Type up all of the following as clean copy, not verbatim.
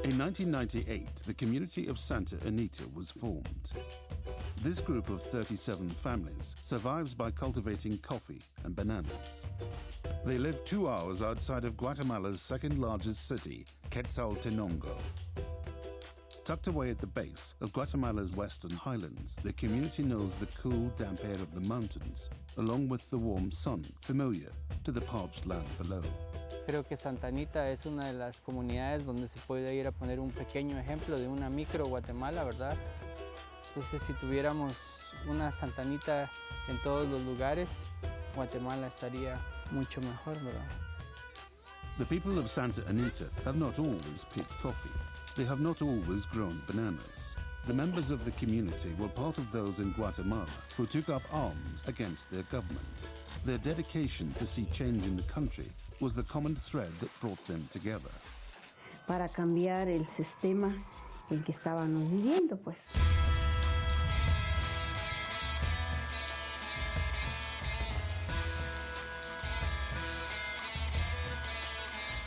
In 1998, the community of Santa Anita was formed. This group of 37 families survives by cultivating coffee and bananas. They live 2 hours outside of Guatemala's second-largest city, Quetzaltenango. Tucked away at the base of Guatemala's western highlands, the community knows the cool, damp air of the mountains, along with the warm sun, familiar to the parched land below. Creo que Santa Anita es una de las comunidades donde se puede ir a poner un pequeño ejemplo de una micro Guatemala, ¿verdad? Entonces, si tuviéramos una Santa Anita en todos los lugares, Guatemala estaría mucho mejor, ¿verdad? The people of Santa Anita have not always picked coffee. They have not always grown bananas. The members of the community were part of those in Guatemala who took up arms against their government. Their dedication to see change in the country was the common thread that brought them together. Para cambiar el sistema en que estábamos viviendo, pues.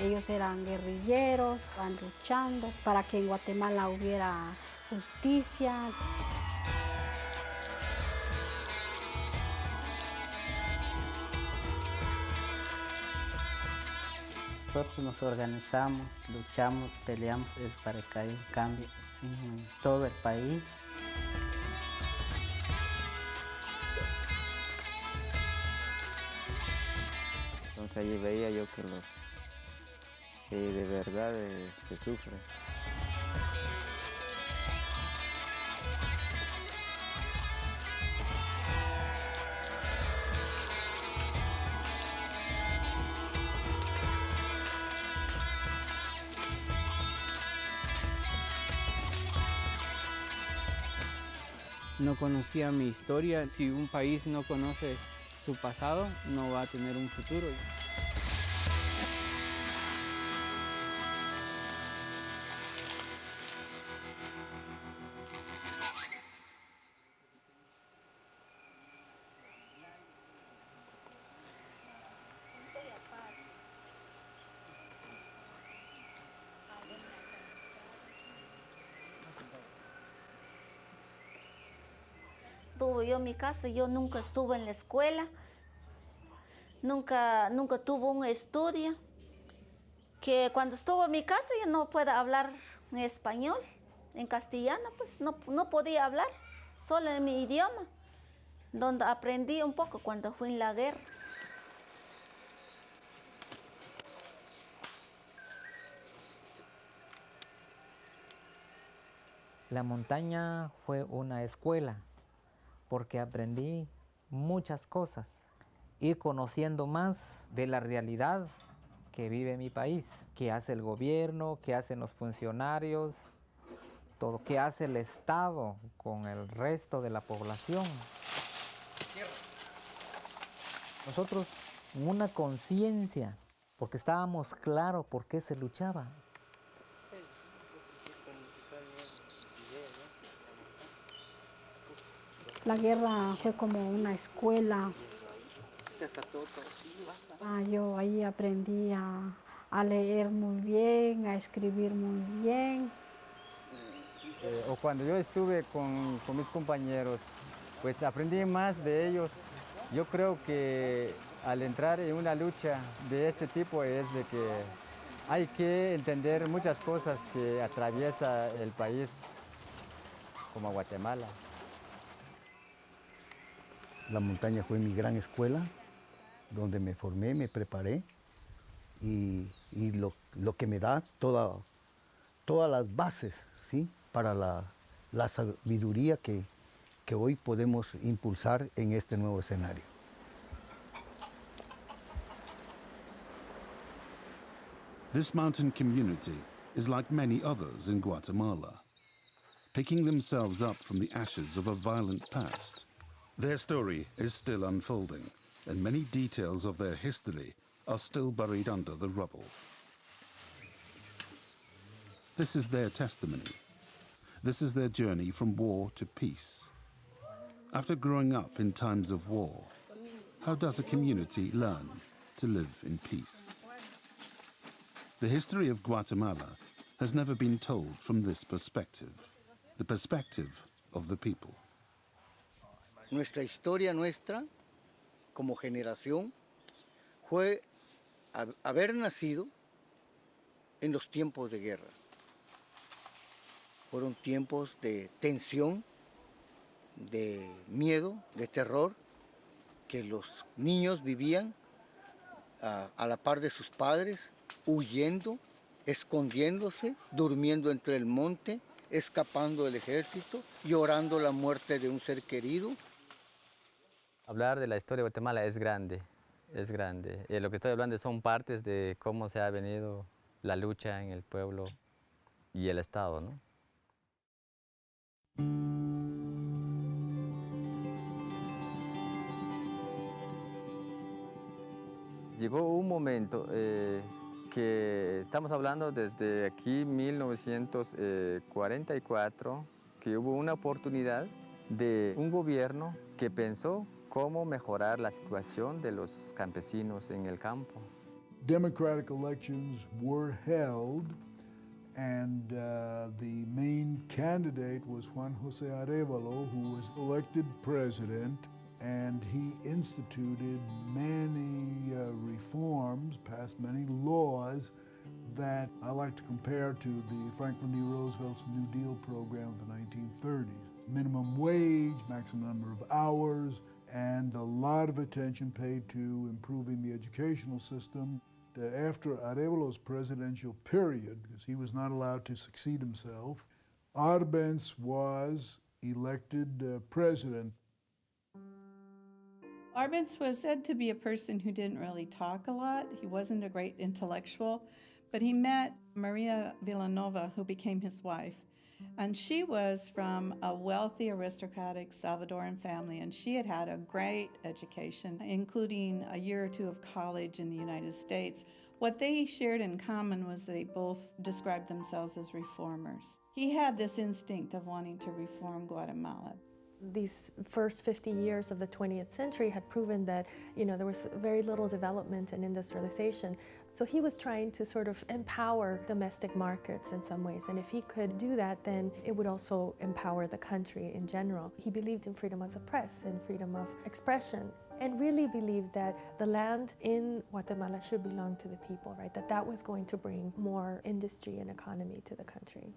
Ellos eran guerrilleros, van luchando para que en Guatemala hubiera justicia. Nosotros nos organizamos, luchamos, peleamos para que haya un cambio en todo el país. Entonces allí veía yo que de verdad se sufre. No conocía mi historia. Si un país no conoce su pasado, no va a tener un futuro. Estuve yo en mi casa, yo nunca estuve en la escuela, nunca tuve un estudio, que cuando estuve en mi casa yo no puedo hablar en español, en castellano, pues no podía hablar, solo en mi idioma, donde aprendí un poco cuando fui en la guerra. La montaña fue una escuela, porque aprendí muchas cosas, ir conociendo más de la realidad que vive mi país, qué hace el gobierno, qué hacen los funcionarios, todo, qué hace el Estado con el resto de la población. Nosotros, una conciencia, porque estábamos claros por qué se luchaba. La guerra fue como una escuela. Yo ahí aprendí a leer muy bien, a escribir muy bien. O cuando yo estuve con mis compañeros, pues aprendí más de ellos. Yo creo que al entrar en una lucha de este tipo es de que hay que entender muchas cosas que atraviesa el país como Guatemala. La montaña fue mi gran escuela, donde me formé, me preparé y lo que me da todas las bases, ¿sí? Para la sabiduría que hoy podemos impulsar en este nuevo escenario. This mountain community is like many others in Guatemala, picking themselves up from the ashes of a violent past. Their story is still unfolding, and many details of their history are still buried under the rubble. This is their testimony. This is their journey from war to peace. After growing up in times of war, how does a community learn to live in peace? The history of Guatemala has never been told from this perspective, the perspective of the people. Nuestra historia nuestra, como generación, fue haber nacido en los tiempos de guerra. Fueron tiempos de tensión, de miedo, de terror, que los niños vivían a la par de sus padres, huyendo, escondiéndose, durmiendo entre el monte, escapando del ejército, llorando la muerte de un ser querido. Hablar de la historia de Guatemala es grande, es grande. Lo que estoy hablando son partes de cómo se ha venido la lucha en el pueblo y el Estado, ¿no? Llegó un momento que estamos hablando desde aquí 1944, que hubo una oportunidad de un gobierno que pensó cómo mejorar la situación de los campesinos en el campo. Democratic elections were held, and the main candidate was Juan José Arevalo, who was elected president, and he instituted many reforms, passed many laws that I like to compare to the Franklin D. Roosevelt's New Deal program of the 1930s. Minimum wage, maximum number of hours, and a lot of attention paid to improving the educational system. After Arevalo's presidential period, because he was not allowed to succeed himself, Arbenz was elected president. Arbenz was said to be a person who didn't really talk a lot. He wasn't a great intellectual, but he met Maria Villanova, who became his wife. And she was from a wealthy aristocratic Salvadoran family, and she had had a great education, including a year or two of college in the United States. What they shared in common was they both described themselves as reformers. He had this instinct of wanting to reform Guatemala. These first 50 years of the 20th century had proven that, there was very little development and industrialization. So he was trying to sort of empower domestic markets in some ways. And if he could do that, then it would also empower the country in general. He believed in freedom of the press and freedom of expression, and really believed that the land in Guatemala should belong to the people, right? That was going to bring more industry and economy to the country.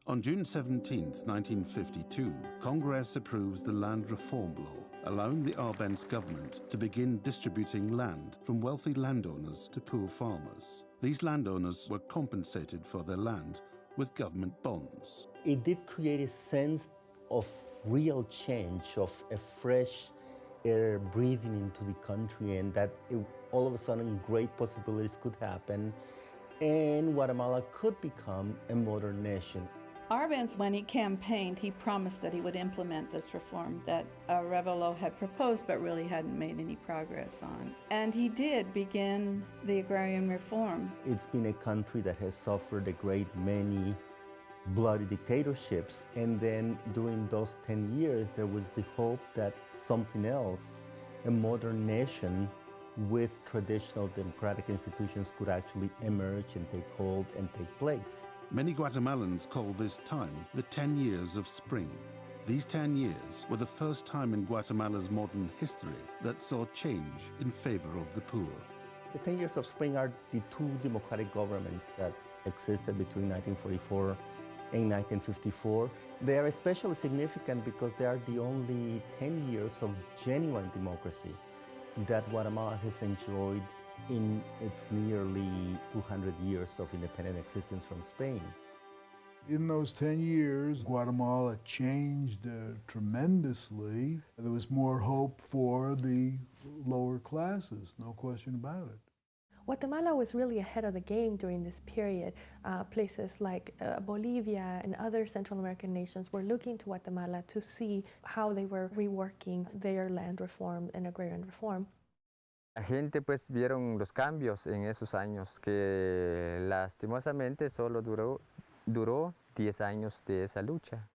On June 17, 1952, Congress approves the Land Reform Law, allowing the Arbenz government to begin distributing land from wealthy landowners to poor farmers. These landowners were compensated for their land with government bonds. It did create a sense of real change, of a fresh air breathing into the country, and that all of a sudden great possibilities could happen and Guatemala could become a modern nation. Arbenz, when he campaigned, he promised that he would implement this reform that Arevalo had proposed but really hadn't made any progress on. And he did begin the agrarian reform. It's been a country that has suffered a great many bloody dictatorships, and then during those 10 years there was the hope that something else, a modern nation with traditional democratic institutions, could actually emerge and take hold and take place. Many Guatemalans call this time the 10 years of spring. These 10 years were the first time in Guatemala's modern history that saw change in favor of the poor. The 10 years of spring are the two democratic governments that existed between 1944 and 1954. They are especially significant because they are the only 10 years of genuine democracy that Guatemala has enjoyed in its nearly 200 years of independent existence from Spain. In those 10 years, Guatemala changed tremendously. There was more hope for the lower classes, no question about it. Guatemala was really ahead of the game during this period. Places like Bolivia and other Central American nations were looking to Guatemala to see how they were reworking their land reform and agrarian reform. La gente pues vieron los cambios en esos años, que lastimosamente solo duró 10 años de esa lucha.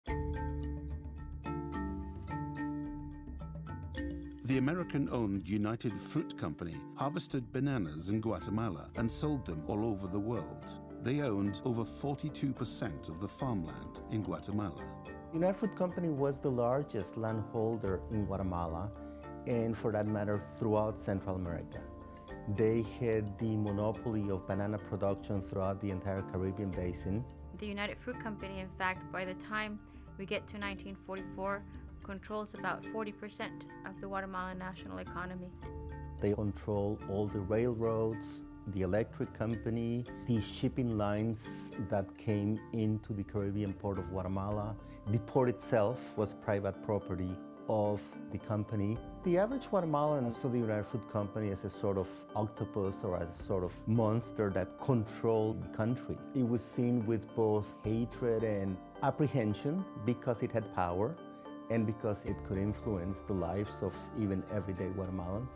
The American-owned United Fruit Company harvested bananas in Guatemala and sold them all over the world. They owned over 42% of the farmland in Guatemala. United Fruit Company was the largest landholder in Guatemala, and for that matter, throughout Central America. They had the monopoly of banana production throughout the entire Caribbean basin. The United Fruit Company, in fact, by the time we get to 1944, controls about 40% of the Guatemalan national economy. They control all the railroads, the electric company, the shipping lines that came into the Caribbean port of Guatemala. The port itself was private property of the company. The average Guatemalan saw the United Fruit Company as a sort of octopus or as a sort of monster that controlled the country. It was seen with both hatred and apprehension because it had power and because it could influence the lives of even everyday Guatemalans.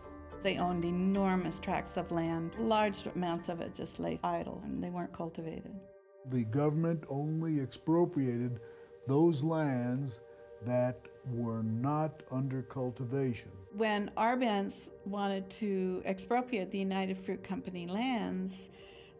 They owned enormous tracts of land. Large amounts of it just lay idle and they weren't cultivated. The government only expropriated those lands that were not under cultivation. When Arbenz wanted to expropriate the United Fruit Company lands,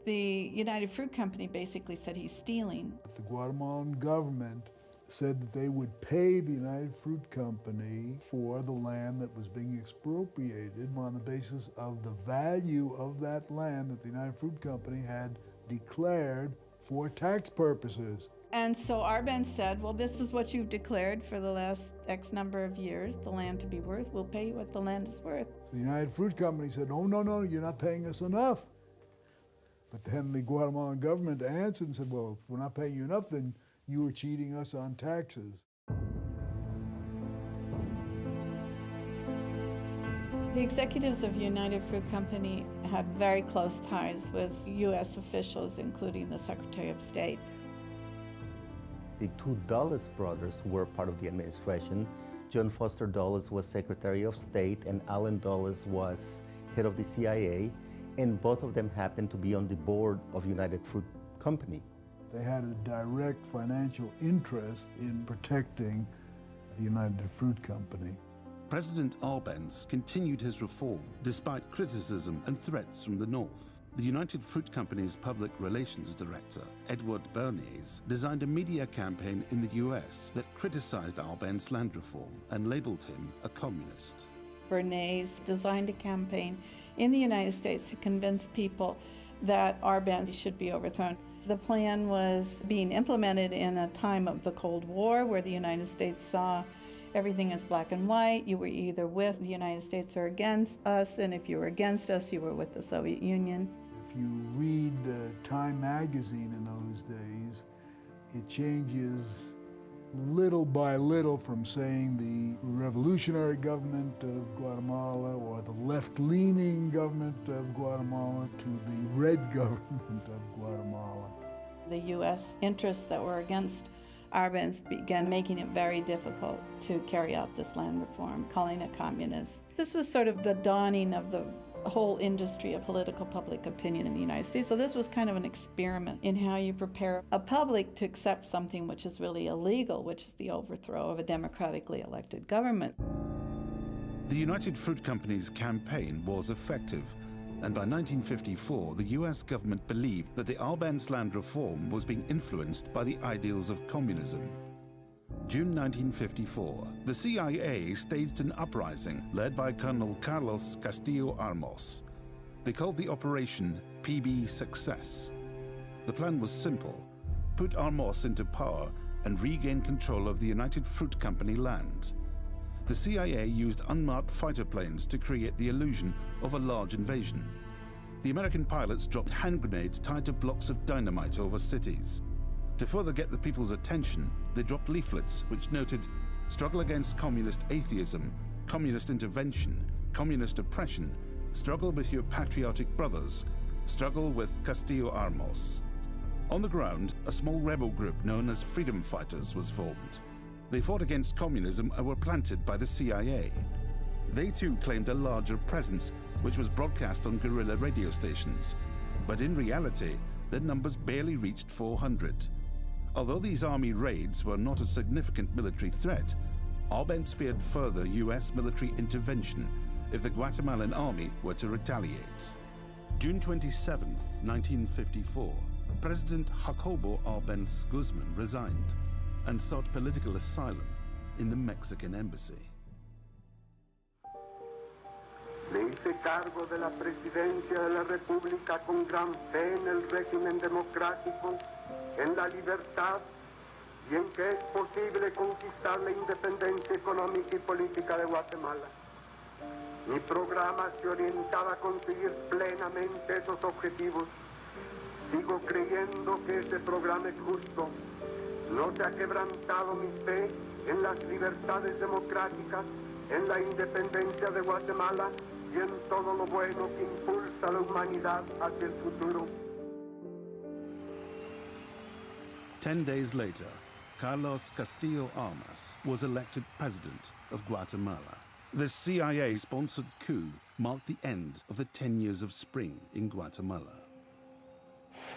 the United Fruit Company basically said he's stealing. The Guatemalan government said that they would pay the United Fruit Company for the land that was being expropriated on the basis of the value of that land that the United Fruit Company had declared for tax purposes. And so Arbenz said, well, this is what you've declared for the last X number of years, the land to be worth. We'll pay you what the land is worth. So the United Fruit Company said, oh, no, you're not paying us enough. But then the Guatemalan government answered and said, well, if we're not paying you enough, then you were cheating us on taxes. The executives of United Fruit Company had very close ties with U.S. officials, including the Secretary of State. The two Dulles brothers were part of the administration. John Foster Dulles was Secretary of State and Allen Dulles was head of the CIA, and both of them happened to be on the board of United Fruit Company. They had a direct financial interest in protecting the United Fruit Company. President Arbenz continued his reform despite criticism and threats from the North. The United Fruit Company's public relations director, Edward Bernays, designed a media campaign in the US that criticized Arbenz's land reform and labeled him a communist. Bernays designed a campaign in the United States to convince people that Arbenz should be overthrown. The plan was being implemented in a time of the Cold War where the United States saw everything as black and white. You were either with the United States or against us, and if you were against us, you were with the Soviet Union. If you read Time magazine in those days, it changes little by little from saying the revolutionary government of Guatemala or the left-leaning government of Guatemala to the red government of Guatemala. The U.S. interests that were against Arbenz began making it very difficult to carry out this land reform, calling it communist. This was sort of the dawning of the whole industry of political public opinion in the United States. So this was kind of an experiment in how you prepare a public to accept something which is really illegal, which is the overthrow of a democratically elected government. The United Fruit Company's campaign was effective, and by 1954, the US government believed that the Arbenz land reform was being influenced by the ideals of communism. June 1954, the CIA staged an uprising led by Colonel Carlos Castillo Armos. They called the operation PB Success. The plan was simple: put Armos into power and regain control of the United Fruit Company land. The CIA used unmarked fighter planes to create the illusion of a large invasion. The American pilots dropped hand grenades tied to blocks of dynamite over cities. To further get the people's attention, they dropped leaflets which noted struggle against communist atheism, communist intervention, communist oppression, struggle with your patriotic brothers, struggle with Castillo Armos. On the ground, a small rebel group known as Freedom Fighters was formed. They fought against communism and were planted by the CIA. They too claimed a larger presence, which was broadcast on guerrilla radio stations. But in reality, their numbers barely reached 400. Although these army raids were not a significant military threat, Arbenz feared further US military intervention if the Guatemalan army were to retaliate. June 27, 1954, President Jacobo Arbenz Guzman resigned and sought political asylum in the Mexican embassy. Me hice cargo de la presidencia de la República con gran fe en el régimen democrático, en la libertad y en que es posible conquistar la independencia económica y política de Guatemala. Mi programa se orientaba a conseguir plenamente esos objetivos. Sigo creyendo que ese programa es justo. No se ha quebrantado mi fe en las libertades democráticas, en la independencia de Guatemala y en todo lo bueno que impulsa a la humanidad hacia el futuro. 10 days later, Carlos Castillo Armas was elected president of Guatemala. The CIA-sponsored coup marked the end of the 10 years of spring in Guatemala.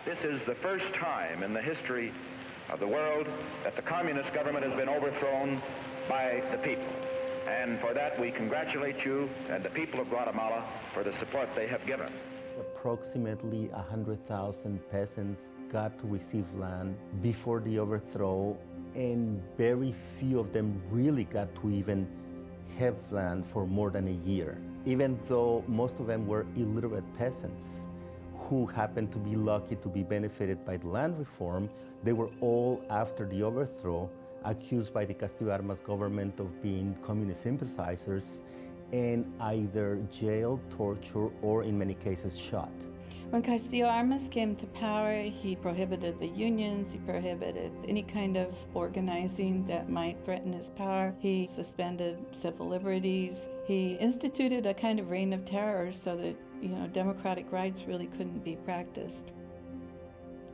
This is the first time in the history of the world that the communist government has been overthrown by the people. And for that, we congratulate you and the people of Guatemala for the support they have given. Approximately 100,000 peasants got to receive land before the overthrow, and very few of them really got to even have land for more than a year, even though most of them were illiterate peasants who happened to be lucky to be benefited by the land reform. They were all, after the overthrow, accused by the Castillo Armas government of being communist sympathizers and either jailed, tortured, or in many cases shot. When Castillo Armas came to power, he prohibited the unions, he prohibited any kind of organizing that might threaten his power. He suspended civil liberties. He instituted a kind of reign of terror so that, democratic rights really couldn't be practiced.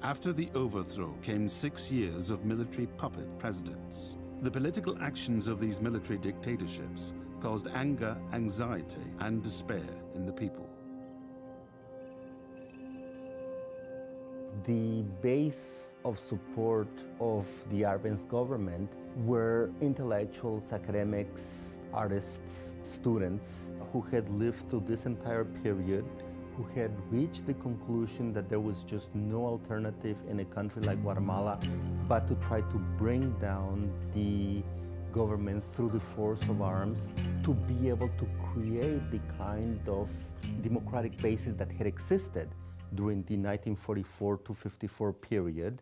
After the overthrow came 6 years of military puppet presidents. The political actions of these military dictatorships caused anger, anxiety, and despair in the people. The base of support of the Arbenz government were intellectuals, academics, artists, students who had lived through this entire period, who had reached the conclusion that there was just no alternative in a country like Guatemala but to try to bring down the government through the force of arms, to be able to create the kind of democratic basis that had existed during the 1944 to 54 period.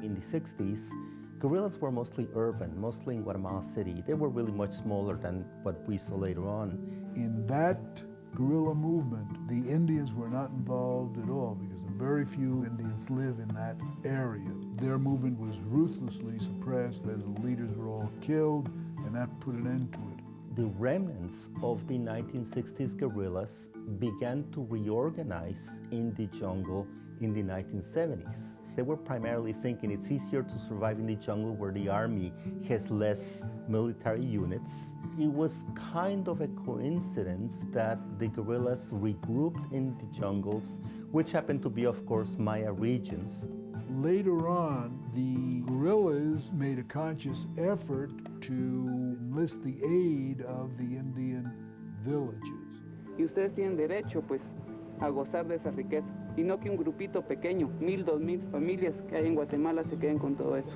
In the 60s, guerrillas were mostly urban, mostly in Guatemala City. They were really much smaller than what we saw later on. In that guerrilla movement, the Indians were not involved at all because very few Indians live in that area. Their movement was ruthlessly suppressed, the leaders were all killed, and that put an end to it. The remnants of the 1960s guerrillas began to reorganize in the jungle in the 1970s. They were primarily thinking it's easier to survive in the jungle where the army has less military units. It was kind of a coincidence that the guerrillas regrouped in the jungles, which happened to be, of course, Maya regions. Later on, the guerrillas made a conscious effort to enlist the aid of the Indian villages. Y ustedes tienen derecho, pues, a gozar de esa riqueza. Y no que un grupito pequeño, 1,000, 2,000 familias que hay en Guatemala se queden con todo eso.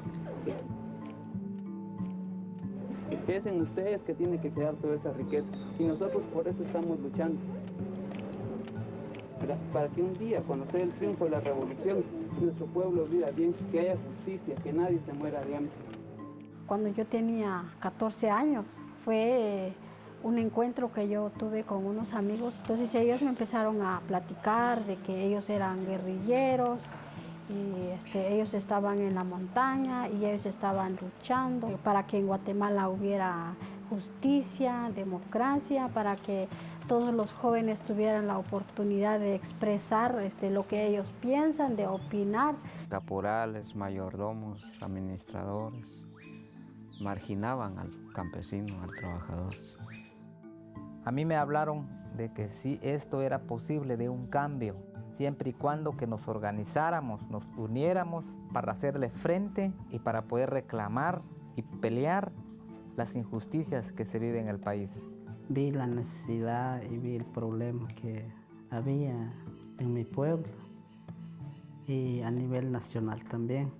Piensen ustedes que tiene que quedar toda esa riqueza. Y nosotros por eso estamos luchando. Para que un día, cuando sea el triunfo de la revolución, nuestro pueblo viva bien, que haya justicia, que nadie se muera de hambre. Cuando yo tenía 14 años, fue un encuentro que yo tuve con unos amigos. Entonces ellos me empezaron a platicar de que ellos eran guerrilleros y ellos estaban en la montaña y ellos estaban luchando para que en Guatemala hubiera justicia, democracia, para que todos los jóvenes tuvieran la oportunidad de expresar lo que ellos piensan, de opinar. Caporales, mayordomos, administradores, marginaban al campesino, al trabajador. A mí me hablaron de que sí, esto era posible, de un cambio, siempre y cuando que nos organizáramos, nos uniéramos para hacerle frente y para poder reclamar y pelear las injusticias que se viven en el país. Vi la necesidad y vi el problema que había en mi pueblo y a nivel nacional también.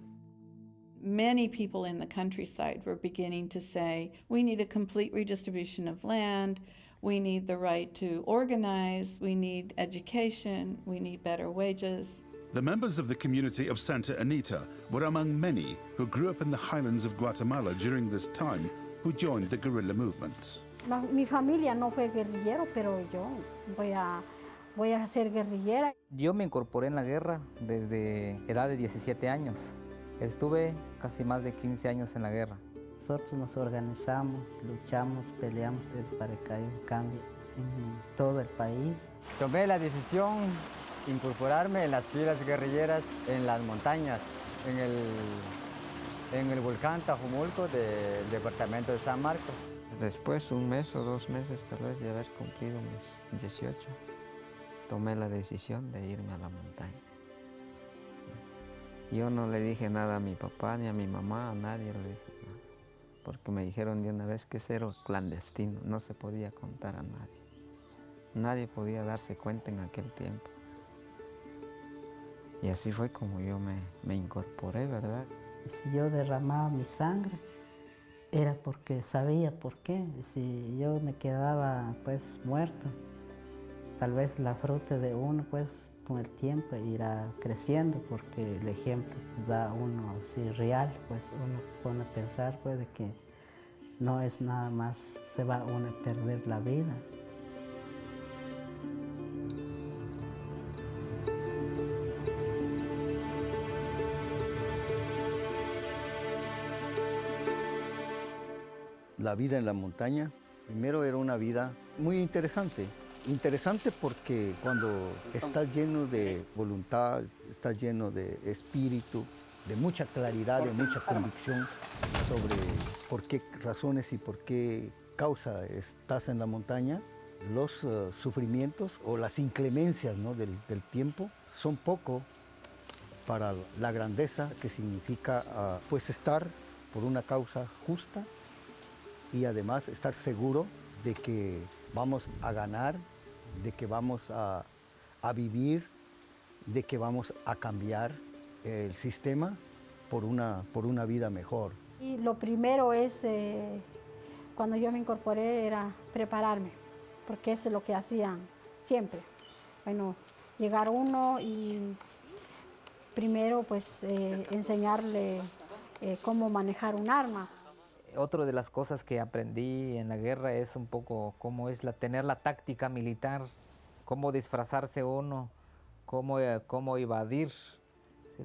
Many people in the countryside were beginning to say, we need a complete redistribution of land, we need the right to organize, we need education, we need better wages. The members of the community of Santa Anita were among many who grew up in the highlands of Guatemala during this time who joined the guerrilla movement. Mi familia no fue guerrillero, pero yo voy a ser guerrillera. Yo me incorporé en la guerra desde edad de 17 años. Estuve casi más de 15 años en la guerra. Nosotros nos organizamos, luchamos, peleamos para que haya un cambio en todo el país. Tomé la decisión de incorporarme en las filas guerrilleras en las montañas, en el volcán Tajumulco del departamento de San Marcos. Después, un mes o 2 meses tal vez de haber cumplido mis 18, tomé la decisión de irme a la montaña. Yo no le dije nada a mi papá ni a mi mamá, a nadie le dije nada, porque me dijeron de una vez que eso era clandestino, no se podía contar a nadie. Nadie podía darse cuenta en aquel tiempo. Y así fue como yo me incorporé, ¿verdad? Si yo derramaba mi sangre, era porque sabía por qué. Si yo me quedaba pues muerto, tal vez la fruta de uno pues con el tiempo irá creciendo, porque el ejemplo da uno así real, pues uno pone a pensar pues de que no es nada más, se va uno a perder la vida. La vida en la montaña, primero era una vida muy interesante. Interesante porque cuando estás lleno de voluntad, estás lleno de espíritu, de mucha claridad, de mucha convicción sobre por qué razones y por qué causa estás en la montaña, los sufrimientos o las inclemencias, ¿no?, del tiempo son poco para la grandeza que significa pues estar por una causa justa y además estar seguro de que vamos a ganar, de que vamos a vivir, de que vamos a cambiar el sistema por una vida mejor. Y lo primero es, cuando yo me incorporé, era prepararme, porque eso es lo que hacían siempre. Bueno, llegar uno y primero pues enseñarle cómo manejar un arma. Otra de las cosas que aprendí en la guerra es un poco cómo es tener la táctica militar, cómo disfrazarse uno, cómo evadir,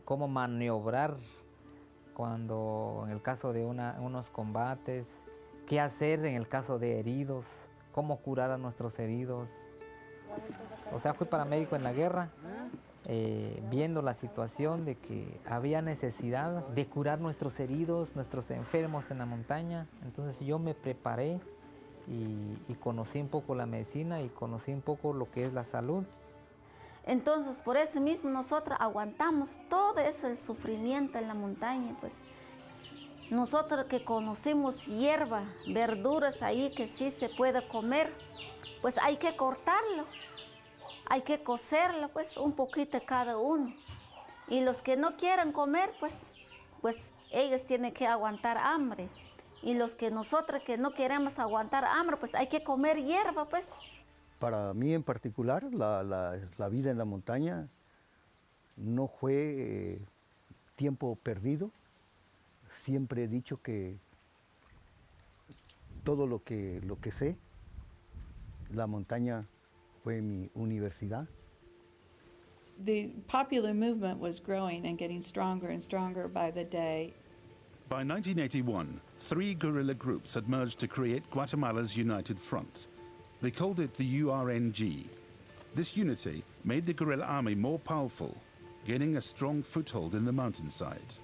cómo maniobrar cuando en el caso de unos combates, qué hacer en el caso de heridos, cómo curar a nuestros heridos. O sea, fui paramédico en la guerra, viendo la situación de que había necesidad de curar nuestros heridos, nuestros enfermos en la montaña. Entonces yo me preparé y conocí un poco la medicina y conocí un poco lo que es la salud. Entonces, por eso mismo nosotros aguantamos todo ese sufrimiento en la montaña, pues. Nosotros que conocimos hierba, verduras ahí que sí se puede comer, pues hay que cortarlo. Hay que cocerlo, pues, un poquito cada uno. Y los que no quieren comer, pues ellos tienen que aguantar hambre. Y los que nosotros que no queremos aguantar hambre, pues hay que comer hierba, pues. Para mí en particular, la vida en la montaña no fue tiempo perdido. Siempre he dicho que todo lo que sé, la montaña fue mi universidad. The popular movement was growing and getting stronger and stronger by the day. By 1981, 3 guerrilla groups had merged to create Guatemala's United Front. They called it the URNG. This unity made the guerrilla army more powerful, gaining a strong foothold in the mountainside.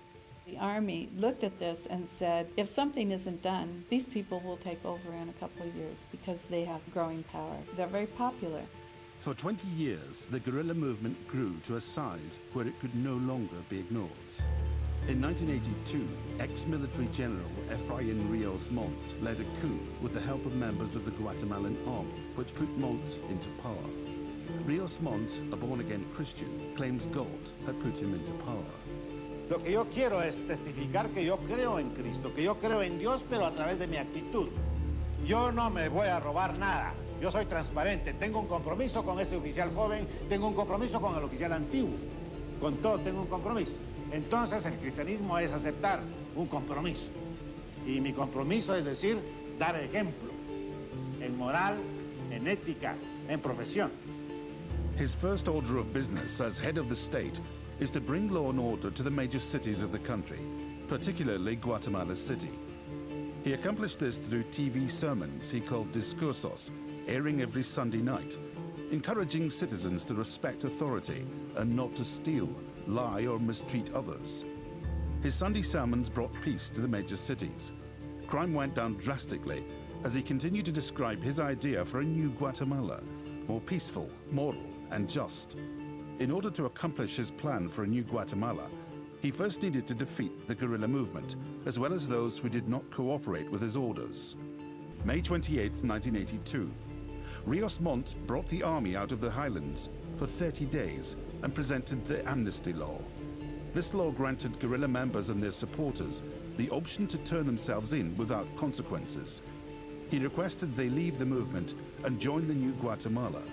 The army looked at this and said, if something isn't done, these people will take over in a couple of years because they have growing power. They're very popular. For 20 years, the guerrilla movement grew to a size where it could no longer be ignored. In 1982, ex-military General Efrain Rios Montt led a coup with the help of members of the Guatemalan army, which put Montt into power. Rios Montt, a born-again Christian, claims God had put him into power. Lo que yo quiero es testificar que yo creo en Cristo, que yo creo en Dios, pero a través de mi actitud. Yo no me voy a robar nada. Yo soy transparente. Tengo un compromiso con este oficial joven, tengo un compromiso con el oficial antiguo. Con todo tengo un compromiso. Entonces el cristianismo es aceptar un compromiso. Y mi compromiso es decir, dar ejemplo en moral, en ética, en profesión. His first order of business as head of the state is to bring law and order to the major cities of the country, particularly Guatemala City. He accomplished this through TV sermons he called discursos, airing every Sunday night, encouraging citizens to respect authority and not to steal, lie, or mistreat others. His Sunday sermons brought peace to the major cities. Crime went down drastically as he continued to describe his idea for a new Guatemala, more peaceful, moral, and just. In order to accomplish his plan for a new Guatemala, he first needed to defeat the guerrilla movement, as well as those who did not cooperate with his orders. May 28, 1982. Rios Montt brought the army out of the highlands for 30 days and presented the amnesty law. This law granted guerrilla members and their supporters the option to turn themselves in without consequences. He requested they leave the movement and join the new Guatemala.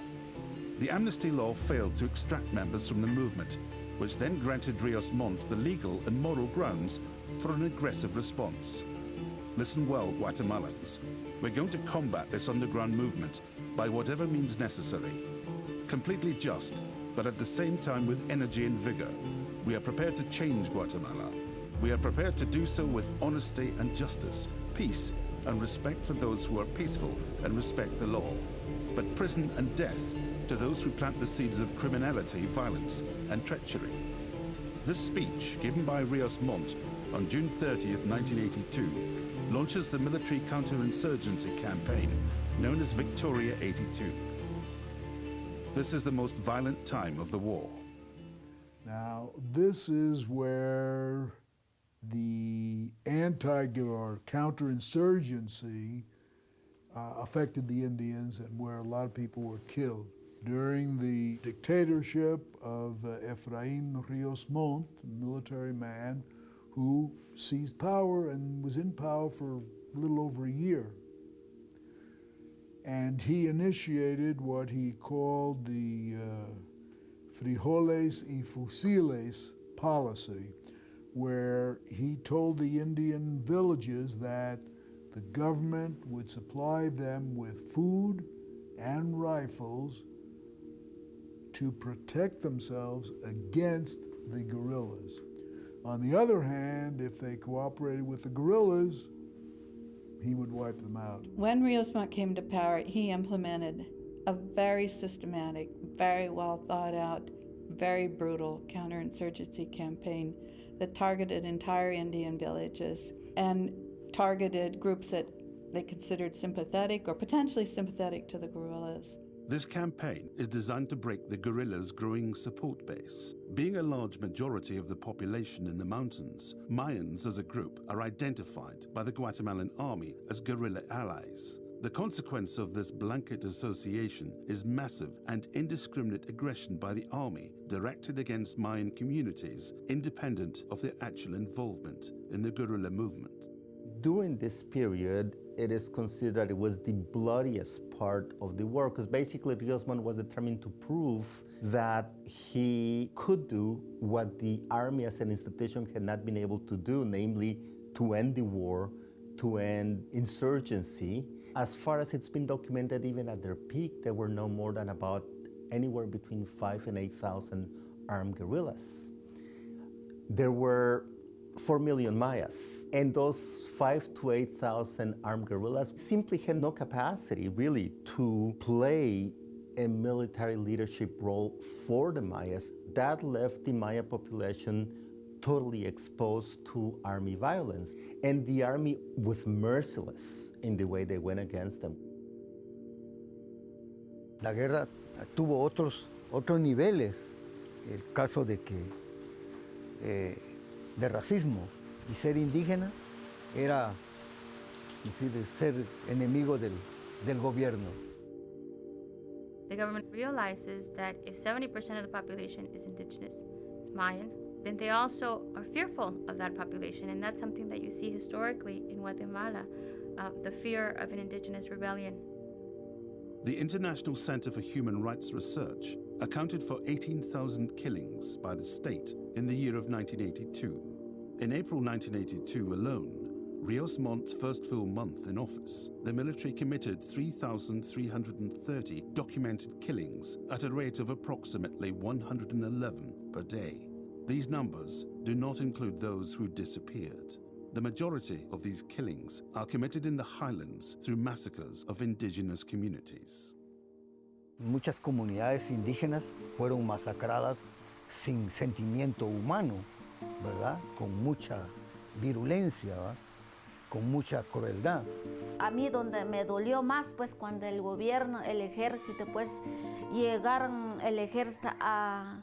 The amnesty law failed to extract members from the movement, which then granted Rios Montt the legal and moral grounds for an aggressive response. Listen well, Guatemalans. We're going to combat this underground movement by whatever means necessary. Completely just, but at the same time with energy and vigor. We are prepared to change Guatemala. We are prepared to do so with honesty and justice, peace and respect for those who are peaceful and respect the law. But prison and death to those who plant the seeds of criminality, violence, and treachery. This speech, given by Rios Montt on June 30th, 1982, launches the military counterinsurgency campaign known as Victoria 82. This is the most violent time of the war. Now, this is where the or counterinsurgency affected the Indians and where a lot of people were killed. During the dictatorship of Efraín Rios Montt, a military man who seized power and was in power for a little over a year. And he initiated what he called the frijoles y fusiles policy, where he told the Indian villages that the government would supply them with food and rifles to protect themselves against the guerrillas. On the other hand, if they cooperated with the guerrillas, he would wipe them out. When Rios Montt came to power, he implemented a very systematic, very well thought out, very brutal counterinsurgency campaign that targeted entire Indian villages and targeted groups that they considered sympathetic or potentially sympathetic to the guerrillas. This campaign is designed to break the guerrillas' growing support base. Being a large majority of the population in the mountains, Mayans as a group are identified by the Guatemalan army as guerrilla allies. The consequence of this blanket association is massive and indiscriminate aggression by the army directed against Mayan communities, independent of their actual involvement in the guerrilla movement. During this period, it is considered it was the bloodiest part of the war, because basically Rios Montt was determined to prove that he could do what the army as an institution had not been able to do, namely to end the war, to end insurgency. As far as it's been documented, even at their peak, there were no more than about anywhere between 5,000 and 8,000 armed guerrillas. There were 4 million Mayas, and those 5,000 to 8,000 armed guerrillas simply had no capacity really to play a military leadership role for the Mayas. That left the Maya population totally exposed to army violence, and the army was merciless in the way they went against them. La guerra tuvo otros niveles. El caso de que de racismo y ser indígena era decir, ser enemigo del gobierno. The government realizes that if 70% of the population is indigenous, is Mayan, then they also are fearful of that population. And that's something that you see historically in Guatemala, the fear of an indigenous rebellion. The International Center for Human Rights Research accounted for 18,000 killings by the state in the year of 1982. In April 1982 alone, Rios Mont's first full month in office, the military committed 3,330 documented killings at a rate of approximately 111 per day. These numbers do not include those who disappeared. The majority of these killings are committed in the highlands through massacres of indigenous communities. Muchas comunidades indígenas fueron masacradas sin sentimiento humano, ¿verdad? Con mucha virulencia, ¿verdad? Con mucha crueldad. A mí donde me dolió más, pues cuando el gobierno, el ejército, pues llegaron el ejército a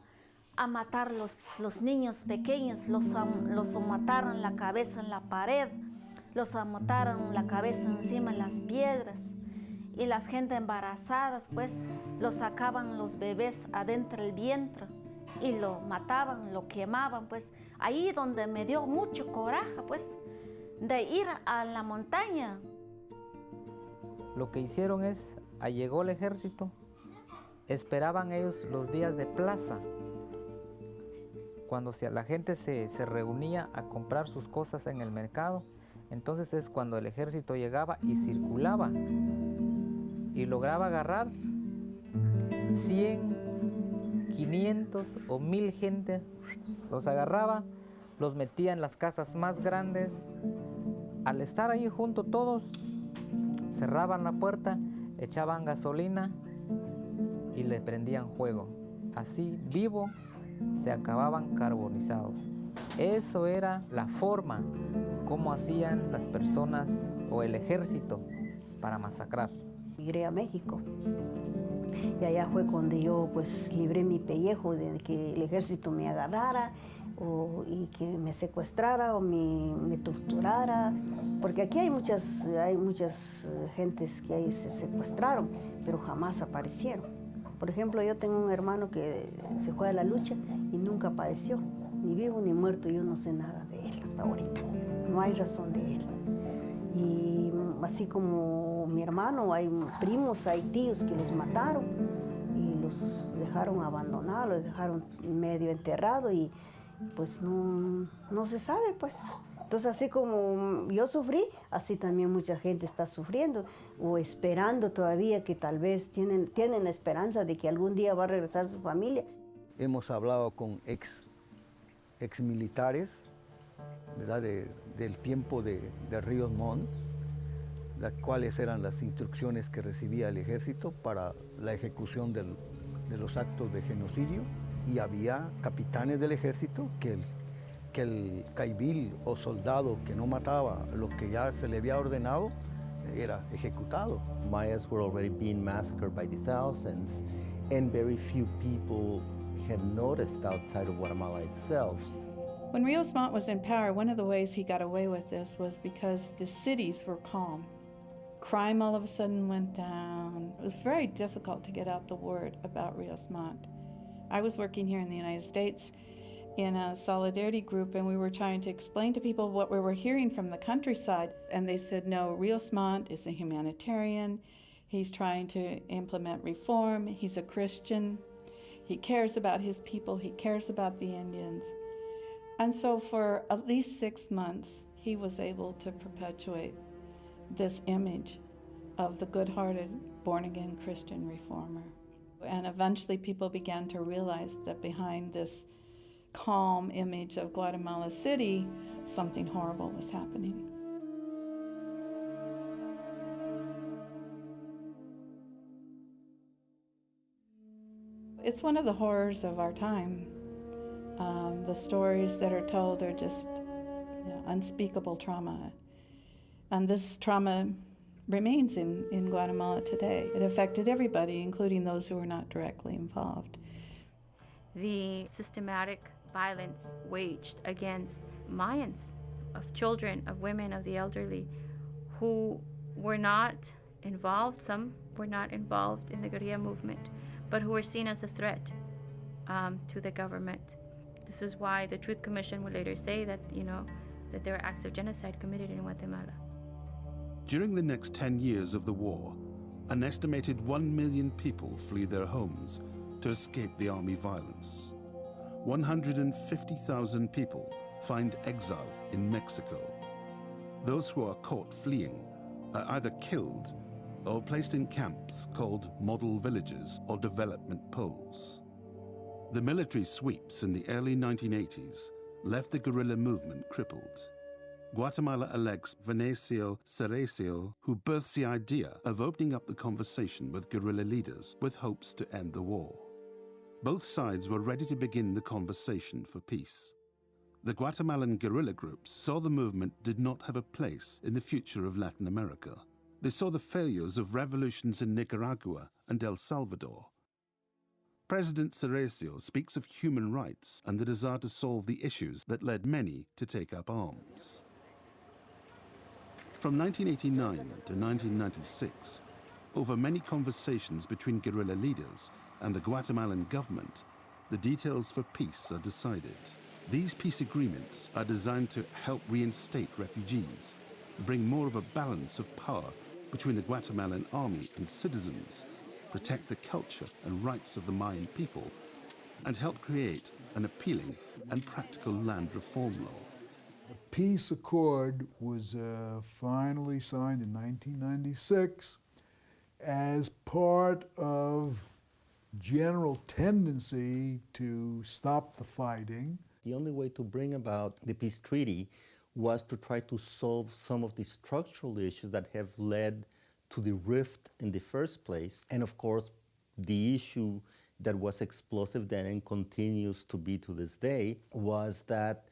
matar los niños pequeños, los mataron la cabeza en la pared, los mataron la cabeza encima de las piedras. Y las gente embarazadas, pues, los sacaban los bebés adentro del vientre y lo mataban, lo quemaban, pues. Ahí donde me dio mucho coraje, pues, de ir a la montaña. Lo que hicieron es, llegó el ejército, esperaban ellos los días de plaza, cuando la gente se reunía a comprar sus cosas en el mercado. Entonces es cuando el ejército llegaba y circulaba y lograba agarrar 100, 500 o 1000 gente, los agarraba, los metía en las casas más grandes. Al estar ahí junto todos, cerraban la puerta, echaban gasolina y le prendían fuego. Así, vivo, se acababan carbonizados. Eso era la forma como hacían las personas o el ejército para masacrar. Migré a México y allá fue cuando yo pues libré mi pellejo de que el ejército me agarrara y que me secuestrara o me torturara, porque aquí hay muchas gentes que ahí se secuestraron, pero jamás aparecieron. Por ejemplo, yo tengo un hermano que se fue a la lucha y nunca apareció, ni vivo ni muerto, yo no sé nada de él hasta ahorita, no hay razón de él. Y así como mi hermano, hay primos, hay tíos que los mataron y los dejaron abandonados, los dejaron medio enterrados y pues no se sabe, pues. Entonces, así como yo sufrí, así también mucha gente está sufriendo o esperando todavía que tal vez tienen la esperanza de que algún día va a regresar su familia. Hemos hablado con ex militares, ¿verdad? Del tiempo de Ríos Montt, cuáles eran las instrucciones que recibía el ejército para la ejecución de los actos de genocidio, y había capitanes del ejército que el caibil o soldado que no mataba lo que ya se le había ordenado era ejecutado. Mayas were already being massacred by the thousands, and very few people have noticed outside of Guatemala itself. When Rios Montt was in power, one of the ways he got away with this was because the cities were calm. Crime all of a sudden went down. It was very difficult to get out the word about Rios Montt. I was working here in the United States in a solidarity group, and we were trying to explain to people what we were hearing from the countryside. And they said, no, Rios Montt is a humanitarian. He's trying to implement reform. He's a Christian. He cares about his people. He cares about the Indians. And so for at least 6 months, he was able to perpetuate this image of the good-hearted, born-again Christian reformer. And eventually people began to realize that behind this calm image of Guatemala City, something horrible was happening. It's one of the horrors of our time. The stories that are told are just unspeakable trauma. And this trauma remains in Guatemala today. It affected everybody, including those who were not directly involved. The systematic violence waged against Mayans, of children, of women, of the elderly, who were not involved, some were not involved in the guerrilla movement, but who were seen as a threat to the government. This is why the Truth Commission would later say that, that there were acts of genocide committed in Guatemala. During the next 10 years of the war, an estimated 1 million people flee their homes to escape the army violence. 150,000 people find exile in Mexico. Those who are caught fleeing are either killed or placed in camps called model villages or development poles. The military sweeps in the early 1980s left the guerrilla movement crippled. Guatemala elects Venancio Cerezo, who births the idea of opening up the conversation with guerrilla leaders with hopes to end the war. Both sides were ready to begin the conversation for peace. The Guatemalan guerrilla groups saw the movement did not have a place in the future of Latin America. They saw the failures of revolutions in Nicaragua and El Salvador. President Cerezo speaks of human rights and the desire to solve the issues that led many to take up arms. From 1989 to 1996, over many conversations between guerrilla leaders and the Guatemalan government, the details for peace are decided. These peace agreements are designed to help reinstate refugees, bring more of a balance of power between the Guatemalan army and citizens, protect the culture and rights of the Mayan people, and help create an appealing and practical land reform law. The peace accord was finally signed in 1996 as part of general tendency to stop the fighting. The only way to bring about the peace treaty was to try to solve some of the structural issues that have led to the rift in the first place. And of course, the issue that was explosive then and continues to be to this day was that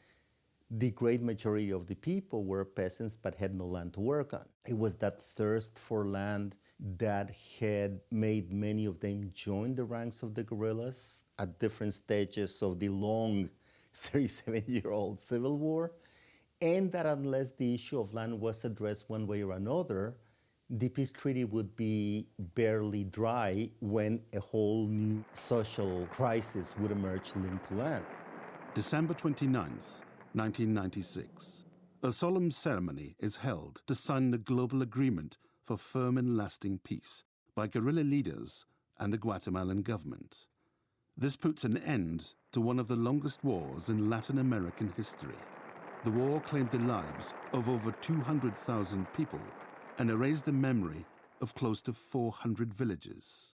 the great majority of the people were peasants but had no land to work on. It was that thirst for land that had made many of them join the ranks of the guerrillas at different stages of the long 37-year-old civil war, and that unless the issue of land was addressed one way or another, the peace treaty would be barely dry when a whole new social crisis would emerge linked to land. December 29th, 1996. A solemn ceremony is held to sign the global agreement for firm and lasting peace by guerrilla leaders and the Guatemalan government. This puts an end to one of the longest wars in Latin American history. The war claimed the lives of over 200,000 people and erased the memory of close to 400 villages.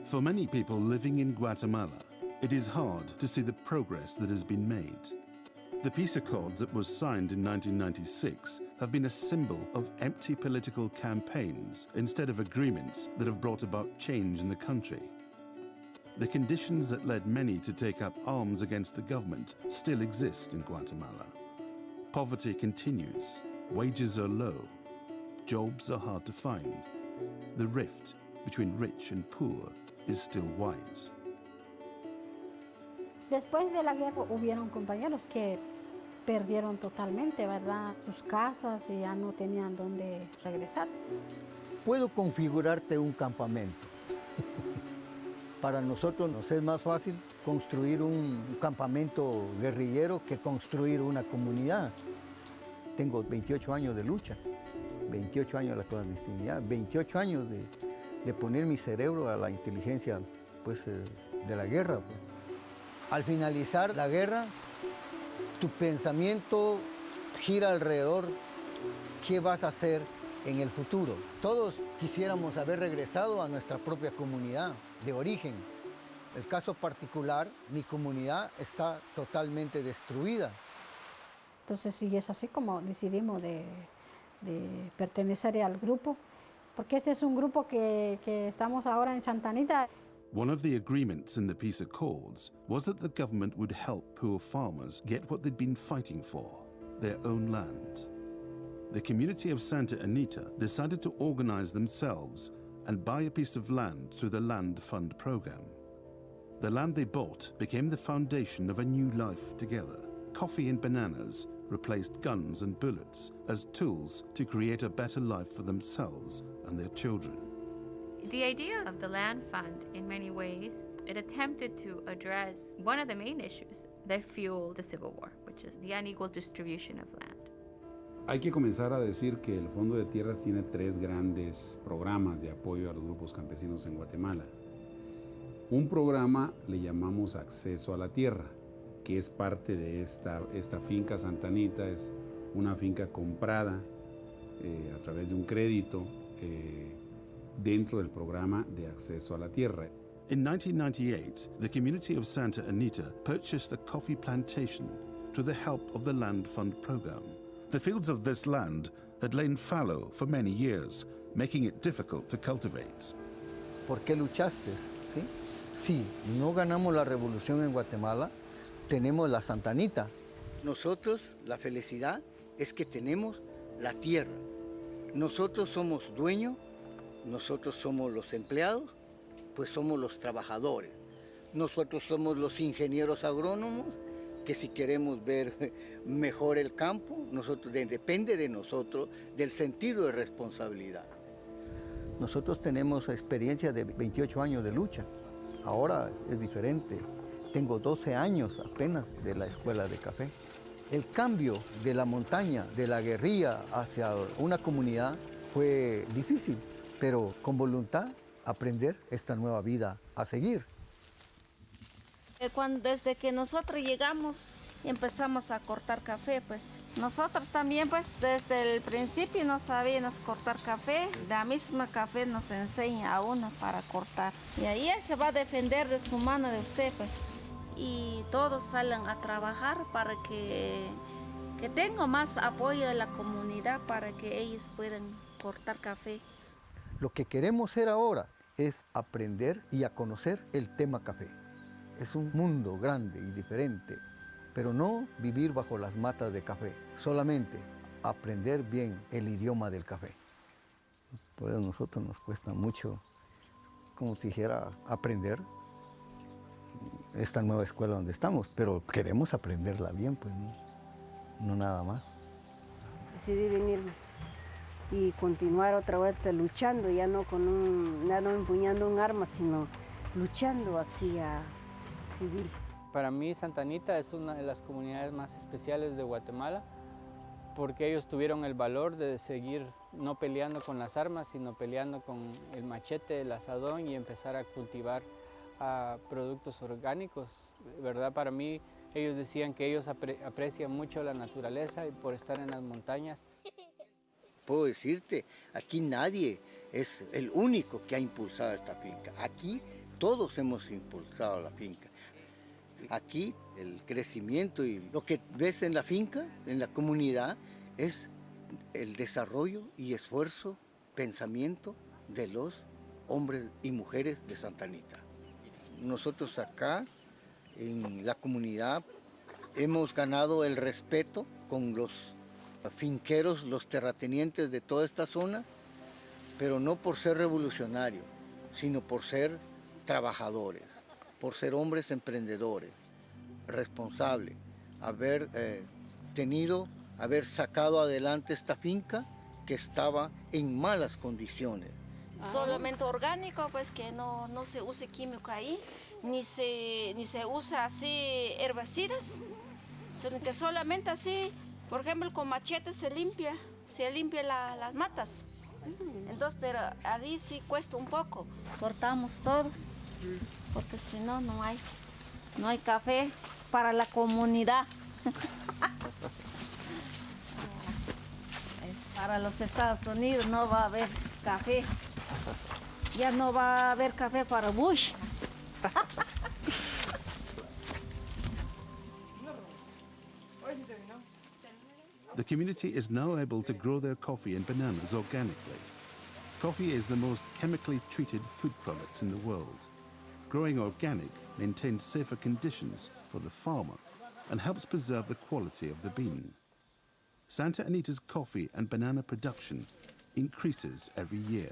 For many people living in Guatemala, it is hard to see the progress that has been made. The peace accords that were signed in 1996 have been a symbol of empty political campaigns instead of agreements that have brought about change in the country. The conditions that led many to take up arms against the government still exist in Guatemala. Poverty continues, wages are low, jobs are hard to find. The rift between rich and poor is still wide. Después de la guerra hubieron compañeros que perdieron totalmente, ¿verdad? Sus casas y ya no tenían dónde regresar. Puedo configurarte un campamento. Para nosotros nos es más fácil construir un campamento guerrillero que construir una comunidad. Tengo 28 años de lucha, 28 años de la clandestinidad, 28 años de poner mi cerebro a la inteligencia pues, de la guerra. Pues. Al finalizar la guerra, tu pensamiento gira alrededor qué vas a hacer en el futuro. Todos quisiéramos haber regresado a nuestra propia comunidad de origen. El caso particular, mi comunidad está totalmente destruida. Entonces, sí, es así como decidimos de pertenecer al grupo, porque este es un grupo que estamos ahora en Santa Anita. One of the agreements in the peace accords was that the government would help poor farmers get what they'd been fighting for. their own land. The community of Santa Anita decided to organize themselves and buy a piece of land through the Land Fund program. The land they bought became the foundation of a new life together. Coffee and bananas replaced guns and bullets as tools to create a better life for themselves and their children. The idea of the Land Fund, in many ways, it attempted to address one of the main issues that fueled the Civil War, which is the unequal distribution of land. Hay que comenzar a decir que el Fondo de Tierras tiene tres grandes programas de apoyo a los grupos campesinos en Guatemala. Un programa le llamamos Acceso a la Tierra, que es parte de esta finca Santa Anita. Es una finca comprada a través de un crédito dentro del programa de Acceso a la Tierra. In 1998, the community of Santa Anita purchased a coffee plantation through the help of the Land Fund program. The fields of this land had lain fallow for many years, making it difficult to cultivate. ¿Por qué luchaste? ¿Sí? Sí, no ganamos la revolución en Guatemala, tenemos la Santa Anita. Nosotros, la felicidad es que tenemos la tierra. Nosotros somos dueños, nosotros somos los empleados, pues somos los trabajadores. Nosotros somos los ingenieros agrónomos, que si queremos ver mejor el campo, depende de nosotros, del sentido de responsabilidad. Nosotros tenemos experiencia de 28 años de lucha. Ahora es diferente. Tengo 12 años apenas de la escuela de café. El cambio de la montaña, de la guerrilla hacia una comunidad fue difícil, pero con voluntad aprender esta nueva vida a seguir. Desde que nosotros llegamos empezamos a cortar café, pues nosotros también pues desde el principio no sabíamos cortar café, la misma café nos enseña a uno para cortar y ahí se va a defender de su mano de usted pues. Y todos salen a trabajar para que tenga más apoyo de la comunidad para que ellos puedan cortar café. Lo que queremos hacer ahora es aprender y a conocer el tema café. Es un mundo grande y diferente, pero no vivir bajo las matas de café, solamente aprender bien el idioma del café. Pues a nosotros nos cuesta mucho, como si dijera, aprender esta nueva escuela donde estamos, pero queremos aprenderla bien, pues no nada más. Decidí venirme y continuar otra vez luchando, ya no empuñando un arma, sino luchando hacia civil. Para mí Santa Anita es una de las comunidades más especiales de Guatemala porque ellos tuvieron el valor de seguir no peleando con las armas, sino peleando con el machete, el asadón y empezar a cultivar productos orgánicos, ¿verdad? Para mí ellos decían que ellos aprecian mucho la naturaleza y por estar en las montañas. Puedo decirte, aquí nadie es el único que ha impulsado esta finca. Aquí todos hemos impulsado la finca. Aquí el crecimiento y lo que ves en la finca, en la comunidad, es el desarrollo y esfuerzo, pensamiento de los hombres y mujeres de Santa Anita. Nosotros acá, en la comunidad, hemos ganado el respeto con los finqueros, los terratenientes de toda esta zona, pero no por ser revolucionarios, sino por ser trabajadores, por ser hombres emprendedores, responsables, haber sacado adelante esta finca que estaba en malas condiciones. Solamente orgánico, pues que no se use químico ahí, ni se usa así herbicidas, sino que solamente así, por ejemplo, con machete se limpia las matas. Entonces, pero ahí sí cuesta un poco. Cortamos todos, porque si no, no hay café para la comunidad. Para los Estados Unidos no va a haber café. Ya no va a haber café para Bush. The community is now able to grow their coffee and bananas organically. Coffee is the most chemically treated food product in the world. Growing organic maintains safer conditions for the farmer and helps preserve the quality of the bean. Santa Anita's coffee and banana production increases every year.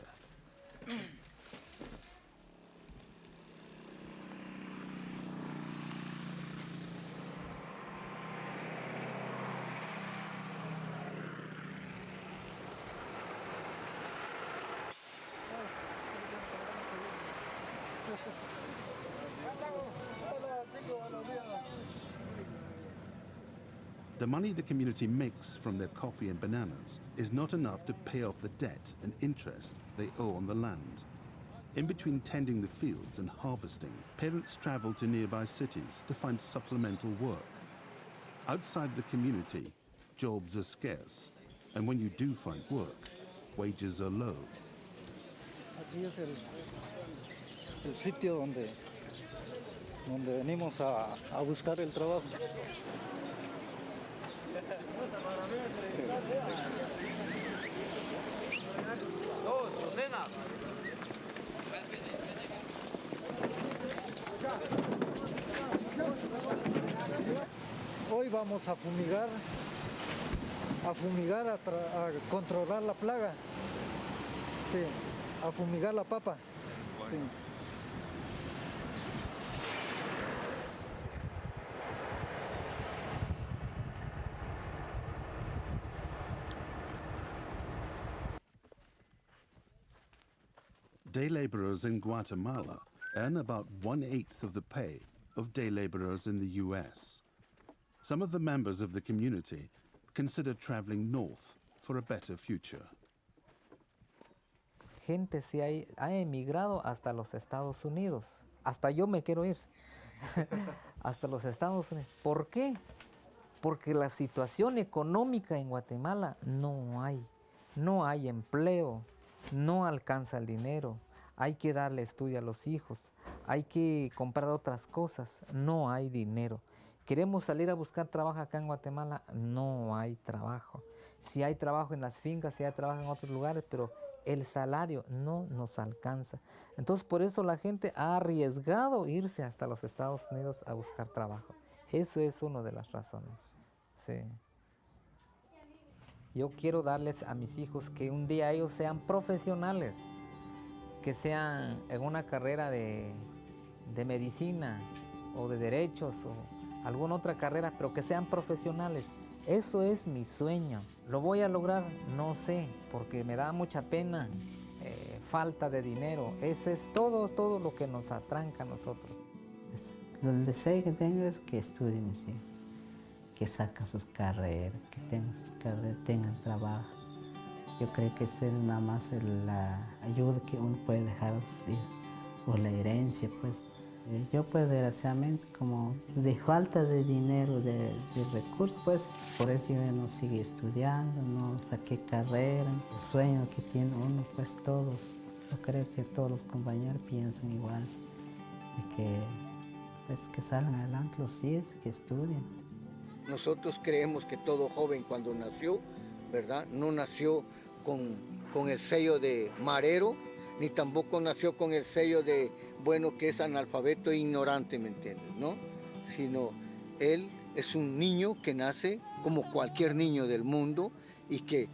The money the community makes from their coffee and bananas is not enough to pay off the debt and interest they owe on the land. In between tending the fields and harvesting, parents travel to nearby cities to find supplemental work. Outside the community, jobs are scarce, and when you do find work, wages are low. Aquí es el sitio donde venimos a buscar el trabajo. Hoy vamos a fumigar, a controlar la plaga, sí, a fumigar la papa. Sí. Day laborers in Guatemala earn about 1/8 of the pay of day laborers in the US. Some of the members of the community consider traveling north for a better future. Gente ha emigrado hasta los Estados Unidos. Hasta yo me quiero ir. Hasta los Estados Unidos. ¿Por qué? Porque la situación económica en Guatemala no hay. No hay empleo. No alcanza el dinero. Hay que darle estudio a los hijos. Hay que comprar otras cosas. No hay dinero. Queremos salir a buscar trabajo acá en Guatemala. No hay trabajo. Sí hay trabajo en las fincas, sí hay trabajo en otros lugares, pero el salario no nos alcanza. Entonces, por eso la gente ha arriesgado irse hasta los Estados Unidos a buscar trabajo. Eso es una de las razones. Sí. Yo quiero darles a mis hijos que un día ellos sean profesionales, que sean en una carrera de medicina o de derechos o alguna otra carrera, pero que sean profesionales. Eso es mi sueño. ¿Lo voy a lograr? No sé, porque me da mucha pena, falta de dinero. Ese es todo lo que nos atranca a nosotros. El deseo que tengo es que estudien, ¿sí? Que saquen sus carreras, que tengan sus carreras, tengan trabajo. Yo creo que esa es nada más la ayuda que uno puede dejar a sus hijos, o la herencia, pues. Yo pues desgraciadamente como de falta de dinero, de recursos, pues por eso yo no seguí estudiando, no saqué carrera. El sueño que tiene uno, pues todos, yo creo que todos los compañeros piensan igual, de que salgan adelante los hijos, que estudien. Nosotros creemos que todo joven cuando nació, ¿verdad? No nació con el sello de marero, ni tampoco nació con el sello de, bueno, que es analfabeto e ignorante, ¿me entiendes? ¿No? Sino él es un niño que nace como cualquier niño del mundo y que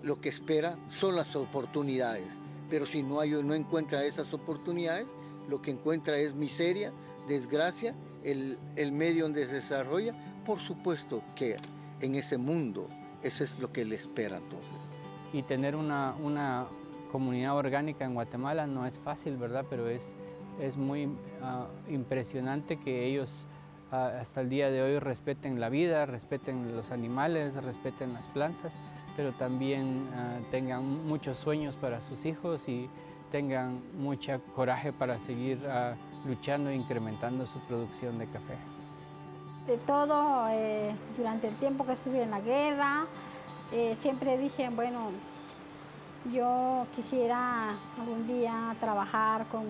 lo que espera son las oportunidades. Pero si no encuentra esas oportunidades, lo que encuentra es miseria, desgracia, el medio donde se desarrolla. Por supuesto que en ese mundo, eso es lo que le espera entonces. Y tener una comunidad orgánica en Guatemala no es fácil, ¿verdad? Pero es muy impresionante que ellos hasta el día de hoy respeten la vida, respeten los animales, respeten las plantas, pero también tengan muchos sueños para sus hijos y tengan mucho coraje para seguir luchando e incrementando su producción de café. De todo, durante el tiempo que estuve en la guerra, siempre dije, bueno, yo quisiera algún día trabajar con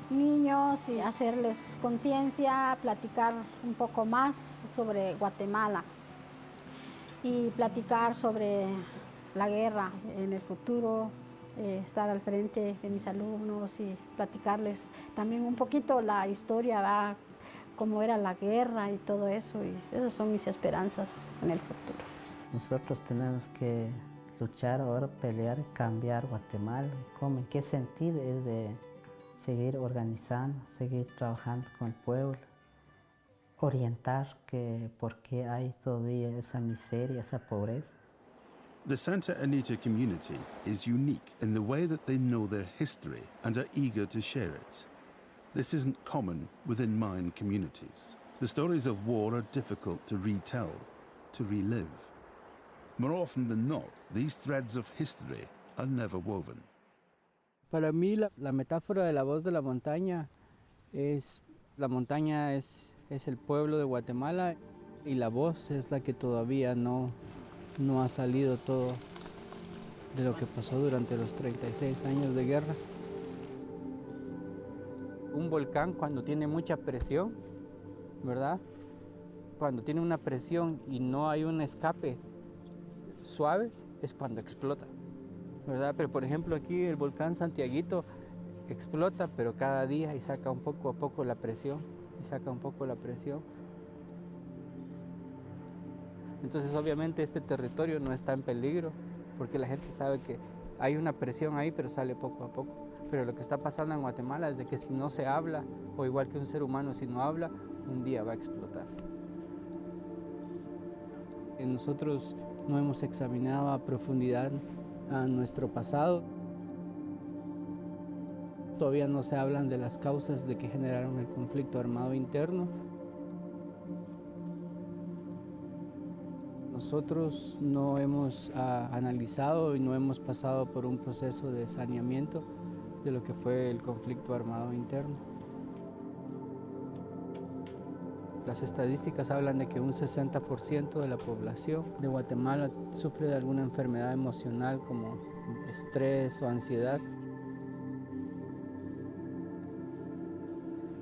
niños y hacerles conciencia, platicar un poco más sobre Guatemala y platicar sobre la guerra en el futuro, estar al frente de mis alumnos y platicarles también un poquito la historia, ¿verdad? Cómo era la guerra y todo eso, y esas son mis esperanzas en el futuro. Nosotros tenemos que luchar ahora, pelear, cambiar Guatemala. ¿Cómo? ¿En qué sentido? Es de seguir organizando, seguir trabajando con el pueblo, orientar que por qué hay todavía esa miseria, esa pobreza. The Santa Anita community is unique in the way that they know their history and are eager to share it. This isn't common within Mayan communities. The stories of war are difficult to retell, to relive. More often than not, these threads of history are never woven. Para mí la metáfora de la voz de la montaña es el pueblo de Guatemala y la voz es la que todavía no ha salido todo de lo que pasó durante los 36 años de guerra. Un volcán cuando tiene mucha presión, ¿verdad? Cuando tiene una presión y no hay un escape suave, es cuando explota, ¿verdad? Pero por ejemplo aquí el volcán Santiaguito explota, pero cada día y saca un poco a poco la presión, Entonces obviamente este territorio no está en peligro, porque la gente sabe que hay una presión ahí, pero sale poco a poco. Pero lo que está pasando en Guatemala es de que si no se habla, o igual que un ser humano, si no habla, un día va a explotar. Nosotros no hemos examinado a profundidad a nuestro pasado. Todavía no se hablan de las causas de que generaron el conflicto armado interno. Nosotros no hemos analizado y no hemos pasado por un proceso de saneamiento de lo que fue el conflicto armado interno. Las estadísticas hablan de que un 60% de la población de Guatemala sufre de alguna enfermedad emocional como estrés o ansiedad.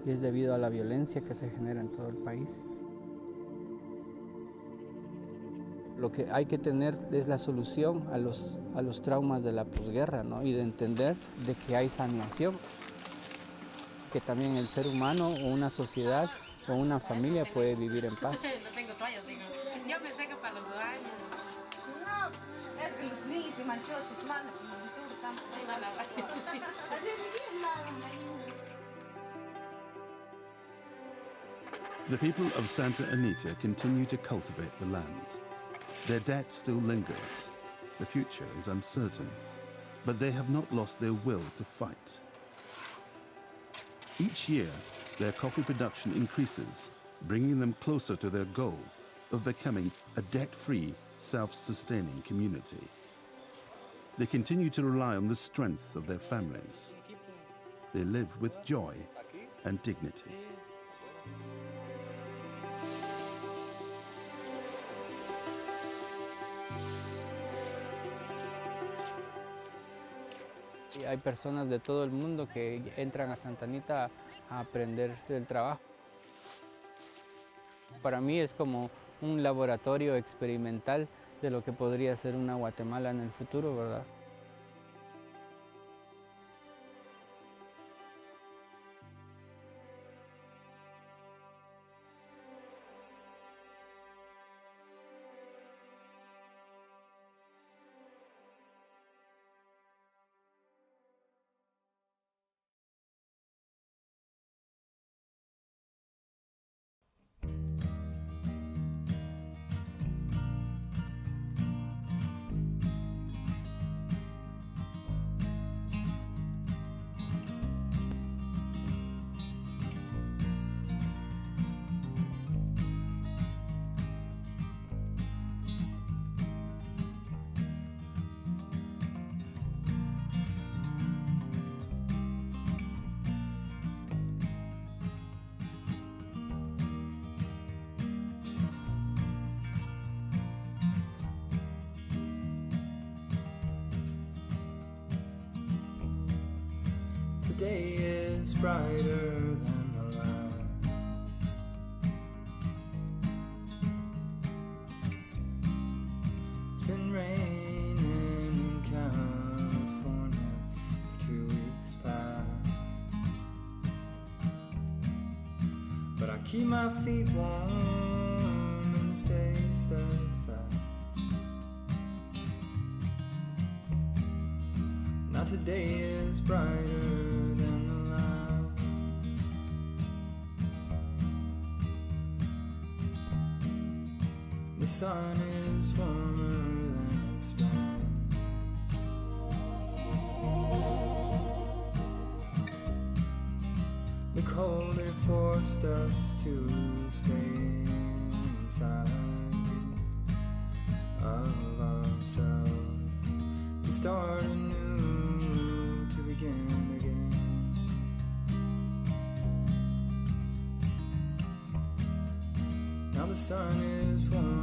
Y es debido a la violencia que se genera en todo el país. Lo que hay que tener es la solución a los traumas de la posguerra, ¿no? Y de entender de que hay saneación, que también el ser humano o una sociedad o una familia puede vivir en paz. No tengo toallas, digo. Yo pensé que para los baños. No, es que los niños se manchó sus manos. The people of Santa Anita continue to cultivate the land. Their debt still lingers. The future is uncertain, but they have not lost their will to fight. Each year, their coffee production increases, bringing them closer to their goal of becoming a debt-free, self-sustaining community. They continue to rely on the strength of their families. They live with joy and dignity. Hay personas de todo el mundo que entran a Santa Anita a aprender del trabajo. Para mí es como un laboratorio experimental de lo que podría ser una Guatemala en el futuro, ¿verdad? Today is brighter than the last. It's been raining in California for 2 weeks past, but I keep my feet warm and stay steadfast. today is brighter than the last. The sun is warmer than it's been. The cold it forced us to stay inside of ourselves, to start anew, to begin again. Now the sun is warm